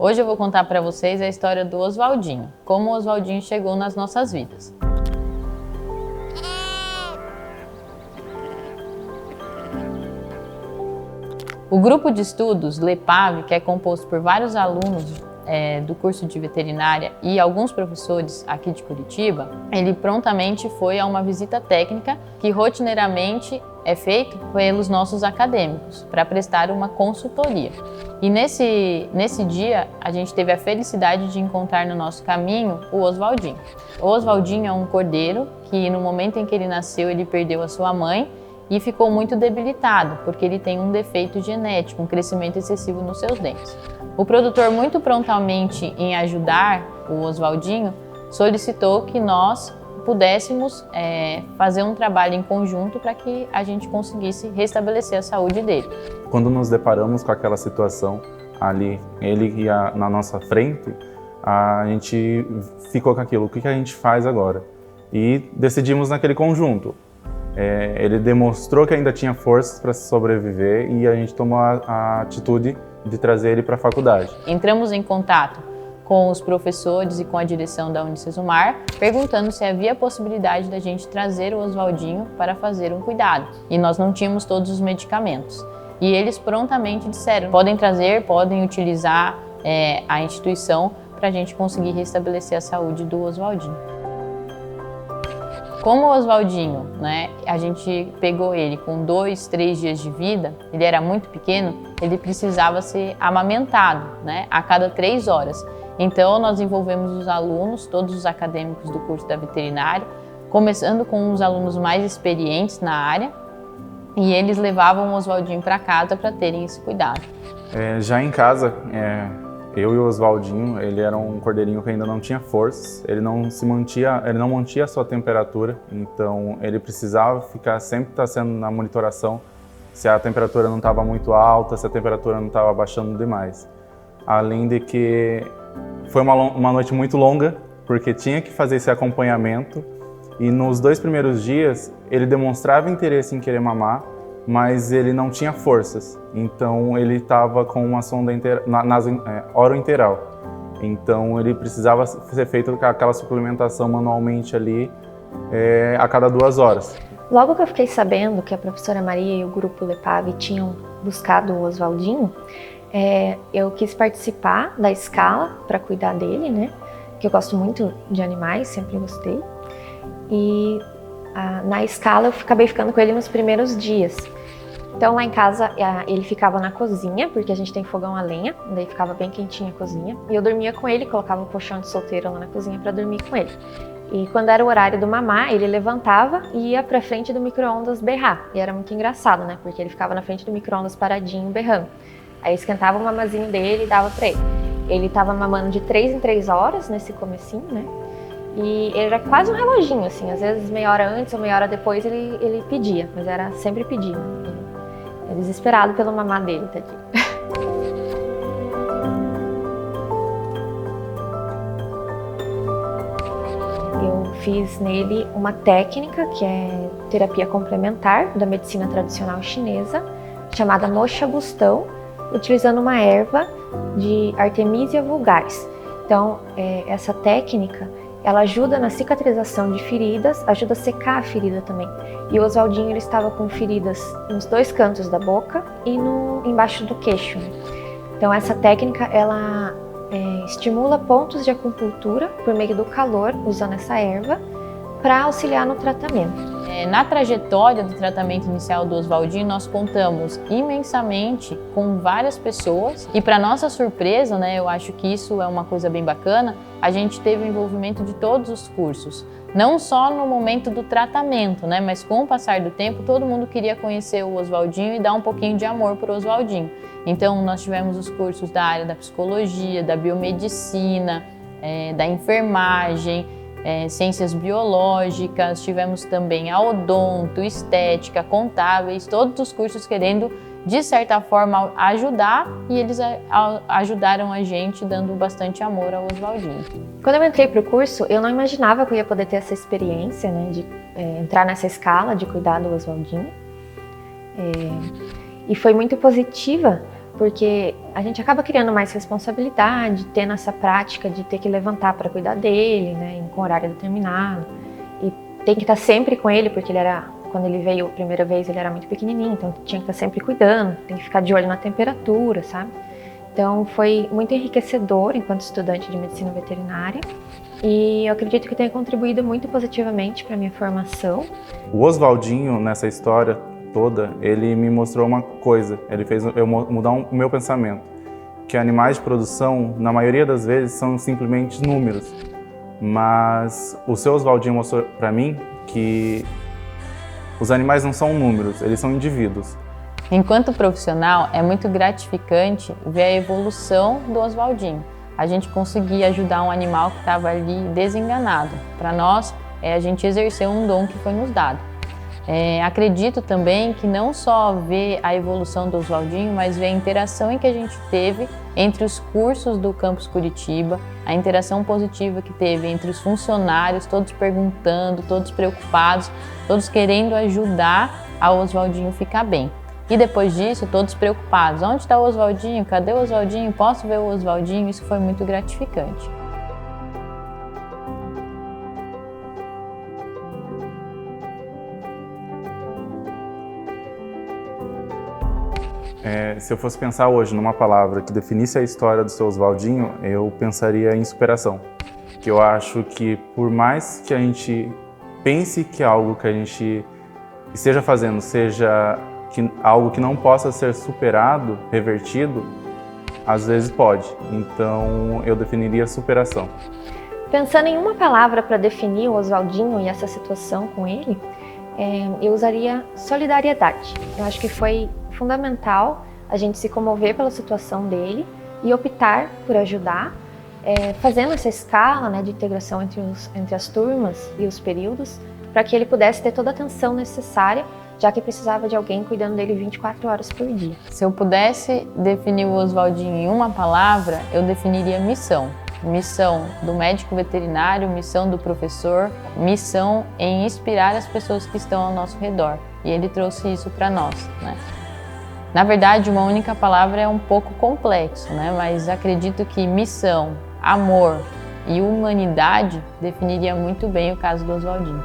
Hoje eu vou contar para vocês a história do Oswaldinho, como o Oswaldinho chegou nas nossas vidas. O grupo de estudos LEPAV, que é composto por vários alunos do curso de veterinária e alguns professores aqui de Curitiba, ele prontamente foi a uma visita técnica que rotineiramente é feito pelos nossos acadêmicos para prestar uma consultoria. E nesse dia a gente teve a felicidade de encontrar no nosso caminho o Oswaldinho. O Oswaldinho é um cordeiro que no momento em que ele nasceu ele perdeu a sua mãe e ficou muito debilitado, porque ele tem um defeito genético, um crescimento excessivo nos seus dentes. O produtor, muito prontamente em ajudar o Oswaldinho, solicitou que nós pudéssemos fazer um trabalho em conjunto para que a gente conseguisse restabelecer a saúde dele. Quando nos deparamos com aquela situação ali, ele ia na nossa frente, a gente ficou com aquilo, o que a gente faz agora? E decidimos naquele conjunto. Ele demonstrou que ainda tinha forças para sobreviver e a gente tomou a atitude de trazer ele para a faculdade. Entramos em contato com os professores e com a direção da Unicesumar, perguntando se havia possibilidade da gente trazer o Oswaldinho para fazer um cuidado. E nós não tínhamos todos os medicamentos. E eles prontamente disseram, podem trazer, podem utilizar a instituição para a gente conseguir restabelecer a saúde do Oswaldinho. Como o Oswaldinho, a gente pegou ele com 2, 3 dias de vida, ele era muito pequeno, ele precisava ser amamentado, a cada 3 horas. Então nós envolvemos os alunos, todos os acadêmicos do curso da veterinária, começando com os alunos mais experientes na área, e eles levavam o Oswaldinho para casa para terem esse cuidado. Já em casa, eu e o Oswaldinho, ele era um cordeirinho que ainda não tinha forças, ele não mantinha a sua temperatura, então ele precisava sempre estar sendo na monitoração se a temperatura não estava muito alta, se a temperatura não estava baixando demais. Além de que foi uma noite muito longa, porque tinha que fazer esse acompanhamento e nos 2 primeiros dias ele demonstrava interesse em querer mamar, mas ele não tinha forças, então ele estava com uma sonda orointeral. Então ele precisava ser feito aquela suplementação manualmente ali a cada 2 horas. Logo que eu fiquei sabendo que a professora Maria e o grupo LEPAV tinham buscado o Oswaldinho, eu quis participar da escala para cuidar dele, que eu gosto muito de animais, sempre gostei. E na escala eu acabei ficando com ele nos primeiros dias. Então lá em casa ele ficava na cozinha, porque a gente tem fogão a lenha, daí ficava bem quentinha a cozinha. E eu dormia com ele, colocava um colchão de solteiro lá na cozinha para dormir com ele. E quando era o horário do mamar, ele levantava e ia pra frente do micro-ondas berrar. E era muito engraçado, porque ele ficava na frente do micro-ondas paradinho, berrando. Aí esquentava o mamazinho dele e dava pra ele. Ele tava mamando de 3 em 3 horas nesse comecinho, E ele era quase um reloginho, assim, às vezes meia hora antes ou meia hora depois ele pedia, mas era sempre pedindo. Era desesperado pelo mamar dele, tadinho. Eu fiz nele uma técnica que é terapia complementar da medicina tradicional chinesa, chamada moxa-gustão, utilizando uma erva de Artemisia vulgaris. Então, essa técnica ela ajuda na cicatrização de feridas, ajuda a secar a ferida também. E o Oswaldinho ele estava com feridas nos 2 cantos da boca e embaixo do queixo. Então essa técnica ela estimula pontos de acupuntura por meio do calor, usando essa erva, para auxiliar no tratamento. Na trajetória do tratamento inicial do Oswaldinho, nós contamos imensamente com várias pessoas e, para nossa surpresa, eu acho que isso é uma coisa bem bacana, a gente teve o envolvimento de todos os cursos. Não só no momento do tratamento, mas com o passar do tempo, todo mundo queria conhecer o Oswaldinho e dar um pouquinho de amor para o Oswaldinho. Então, nós tivemos os cursos da área da psicologia, da biomedicina, da enfermagem, ciências biológicas, tivemos também a odonto, estética, contábeis, todos os cursos querendo, de certa forma, ajudar, e eles ajudaram a gente dando bastante amor ao Oswaldinho. Quando eu entrei para o curso, eu não imaginava que eu ia poder ter essa experiência, de entrar nessa escala de cuidar do Oswaldinho. E foi muito positiva, porque a gente acaba criando mais responsabilidade, tendo essa prática de ter que levantar para cuidar dele, né, com horário determinado, e tem que estar sempre com ele, porque quando ele veio a primeira vez, ele era muito pequenininho, então tinha que estar sempre cuidando, tem que ficar de olho na temperatura, sabe? Então foi muito enriquecedor enquanto estudante de medicina veterinária, e eu acredito que tenha contribuído muito positivamente para a minha formação. O Oswaldinho, nessa história toda, ele me mostrou uma coisa, ele fez eu mudar o meu pensamento, que animais de produção, na maioria das vezes, são simplesmente números, mas o seu Oswaldinho mostrou para mim que os animais não são números, eles são indivíduos. Enquanto profissional, é muito gratificante ver a evolução do Oswaldinho. A gente conseguir ajudar um animal que estava ali desenganado. Para nós, a gente exerceu um dom que foi nos dado. Acredito também que não só ver a evolução do Oswaldinho, mas ver a interação que a gente teve entre os cursos do Campus Curitiba, a interação positiva que teve entre os funcionários, todos perguntando, todos preocupados, todos querendo ajudar a Oswaldinho ficar bem. E depois disso, todos preocupados. Onde está o Oswaldinho? Cadê o Oswaldinho? Posso ver o Oswaldinho? Isso foi muito gratificante. Se eu fosse pensar hoje numa palavra que definisse a história do seu Oswaldinho, eu pensaria em superação. Que eu acho que por mais que a gente pense que algo que a gente esteja fazendo seja algo que não possa ser superado, revertido, às vezes pode. Então eu definiria superação. Pensando em uma palavra para definir o Oswaldinho e essa situação com ele, eu usaria solidariedade. Eu acho que foi fundamental a gente se comover pela situação dele e optar por ajudar, fazendo essa escala, né, de integração entre as turmas e os períodos, para que ele pudesse ter toda a atenção necessária, já que precisava de alguém cuidando dele 24 horas por dia. Se eu pudesse definir o Oswaldinho em uma palavra, eu definiria missão. Missão do médico veterinário, missão do professor, missão em inspirar as pessoas que estão ao nosso redor. E ele trouxe isso para nós, né? Na verdade, uma única palavra é um pouco complexo, né? Mas acredito que missão, amor e humanidade definiria muito bem o caso do Oswaldinho.